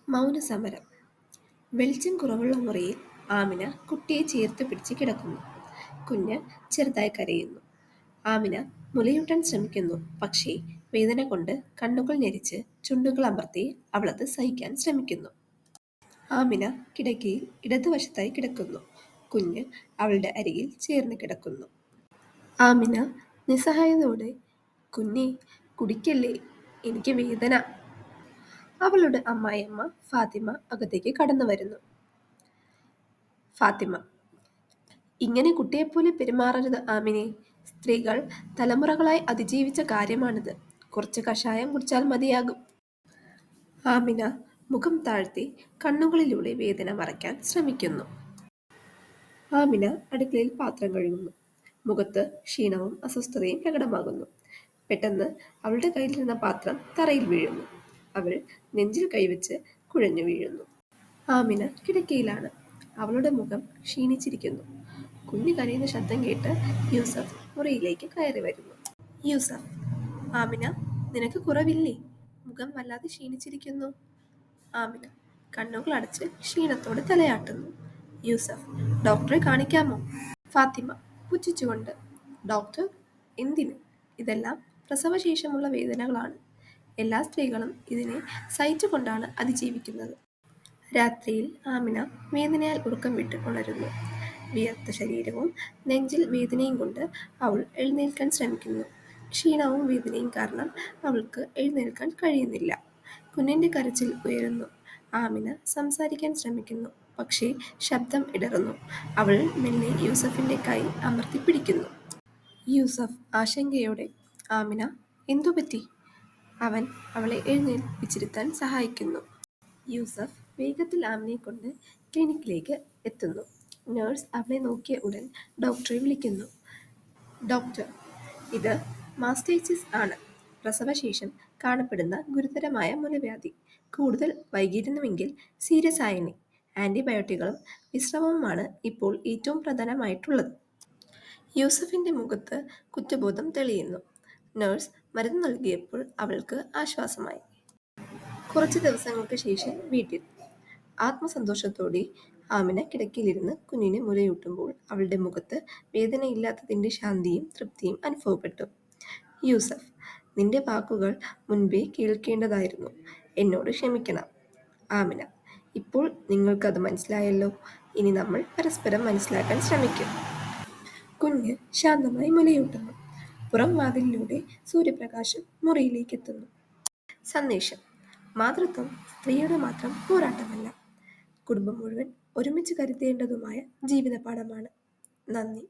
മൗനസമരം. വെളിച്ചം കുറവുള്ള മുറിയിൽ ആമിന കുട്ടിയെ ചേർത്ത് പിടിച്ച് കിടക്കുന്നു. കുഞ്ഞ് ചെറുതായി കരയുന്നു. ആമിന മുലയൂട്ടാൻ ശ്രമിക്കുന്നു. പക്ഷേ വേദന കൊണ്ട് കണ്ണുകൾ ഞെരിച്ച് ചുണ്ടുകൾ അമർത്തി അവളത് സഹിക്കാൻ ശ്രമിക്കുന്നു. ആമിന കിടക്കയിൽ ഇടതുവശത്തായി കിടക്കുന്നു. കുഞ്ഞ് അവളുടെ അരികിൽ ചേർന്ന് കിടക്കുന്നു. ആമിന നിസ്സഹായതയോടെ, കുഞ്ഞേ, കുടിക്കല്ലേ, എനിക്ക് വേദന. അവളുടെ അമ്മായിയമ്മ ഫാത്തിമ അകത്തേക്ക് കടന്നു വരുന്നു. ഫാത്തിമ: ഇങ്ങനെ കുട്ടിയെപ്പോലെ പെരുമാറരുത് ആമിനെ. സ്ത്രീകൾ തലമുറകളായി അതിജീവിച്ച കാര്യമാണിത്. കുറച്ച് കഷായം കുടിച്ചാൽ മതിയാകും. ആമിന മുഖം താഴ്ത്തി കണ്ണുകളിലൂടെ വേദന മറയ്ക്കാൻ ശ്രമിക്കുന്നു. ആമിന അടുക്കളയിൽ പാത്രം കഴുകുന്നു. മുഖത്ത് ക്ഷീണവും അസ്വസ്ഥതയും പ്രകടമാകുന്നു. പെട്ടെന്ന് അവളുടെ കയ്യിലിരുന്ന പാത്രം തറയിൽ വീഴുന്നു. അവൾ നെഞ്ചിൽ കൈവച്ച് കുഴഞ്ഞു വീഴുന്നു. ആമിന കിടക്കയിലാണ്. അവളുടെ മുഖം ക്ഷീണിച്ചിരിക്കുന്നു. കുഞ്ഞ് കരയുന്ന ശബ്ദം കേട്ട് യൂസഫ് മുറിയിലേക്ക് കയറി വരുന്നു. യൂസഫ്: ആമിന, നിനക്ക് കുറവില്ലേ? മുഖം വല്ലാതെ ക്ഷീണിച്ചിരിക്കുന്നു. ആമിന കണ്ണുകൾ അടച്ച് ക്ഷീണത്തോടെ തലയാട്ടുന്നു. യൂസഫ്: ഡോക്ടറെ കാണിക്കാമോ? ഫാത്തിമ പുച്ഛിച്ചുകൊണ്ട്: ഡോക്ടർ? എന്തിന്? ഇതെല്ലാം പ്രസവശേഷമുള്ള വേദനകളാണ്. എല്ലാ സ്ത്രീകളും ഇതിനെ സഹിച്ചുകൊണ്ടാണ് അതിജീവിക്കുന്നത്. രാത്രിയിൽ ആമിന വേദനയാൽ ഉറക്കം വിട്ട് ഉണരുന്നു. വിയർത്ത ശരീരവും നെഞ്ചിൽ വേദനയും കൊണ്ട് അവൾ എഴുന്നേൽക്കാൻ ശ്രമിക്കുന്നു. ക്ഷീണവും വേദനയും കാരണം അവൾക്ക് എഴുന്നേൽക്കാൻ കഴിയുന്നില്ല. കുഞ്ഞിന്റെ കരച്ചിൽ ഉയരുന്നു. ആമിന സംസാരിക്കാൻ ശ്രമിക്കുന്നു. പക്ഷേ ശബ്ദം ഇടറുന്നു. അവൾ മെല്ലെ യൂസഫിന്റെ കൈ അമർത്തി പിടിക്കുന്നു. യൂസഫ് ആശങ്കയോടെ: ആമിന, എന്തുപറ്റി? അവൻ അവളെ എഴുന്നേൽപ്പിച്ചിരുത്താൻ സഹായിക്കുന്നു. യൂസഫ് വേഗത്തിൽ ആമിനയെ കൊണ്ട് ക്ലിനിക്കിലേക്ക് എത്തുന്നു. നഴ്സ് അവളെ നോക്കിയ ഉടൻ ഡോക്ടറെ വിളിക്കുന്നു. ഡോക്ടർ, ഇത് മാസ്റ്റൈറ്റിസ് ആണ്. പ്രസവശേഷം കാണപ്പെടുന്ന ഗുരുതരമായ മുലവ്യാധി. കൂടുതൽ വൈകിയിരുന്നുവെങ്കിൽ സീരിയസ് ആയേനെ. ആന്റിബയോട്ടിക്കുകളും വിശ്രമവുമാണ് ഇപ്പോൾ ഏറ്റവും പ്രധാനമായിട്ടുള്ളത്. യൂസഫിന്റെ മുഖത്ത് കുറ്റബോധം തെളിയുന്നു. നഴ്സ് മരുന്ന് നൽകിയപ്പോൾ അവൾക്ക് ആശ്വാസമായി. കുറച്ച് ദിവസങ്ങൾക്ക് ശേഷം വീട്ടിൽ ആത്മസന്തോഷത്തോടെ ആമിന കിടക്കയിലിരുന്ന് കുഞ്ഞിനെ മുലയൂട്ടുമ്പോൾ അവളുടെ മുഖത്ത് വേദനയില്ലാത്തതിന്റെ ശാന്തിയും തൃപ്തിയും അനുഭവപ്പെട്ടു. യൂസഫ്: നിന്റെ വാക്കുകൾ മുൻപേ കേൾക്കേണ്ടതായിരുന്നു. എന്നോട് ക്ഷമിക്കണം. ആമിന: ഇപ്പോൾ നിങ്ങൾക്കത് മനസ്സിലായല്ലോ. ഇനി നമ്മൾ പരസ്പരം മനസ്സിലാക്കാൻ ശ്രമിക്കും. കുഞ്ഞ് ശാന്തമായി മുലയൂട്ടുന്നു. പുറം വാതിലിലൂടെ സൂര്യപ്രകാശം മുറിയിലേക്ക് എത്തുന്നു. സന്ദേശം: മാതൃത്വം സ്ത്രീയുടെ മാത്രം പോരാട്ടമല്ല, കുടുംബം മുഴുവൻ ഒരുമിച്ച് കരുതേണ്ടതുമായ ജീവിത പാഠമാണ്. നന്ദി.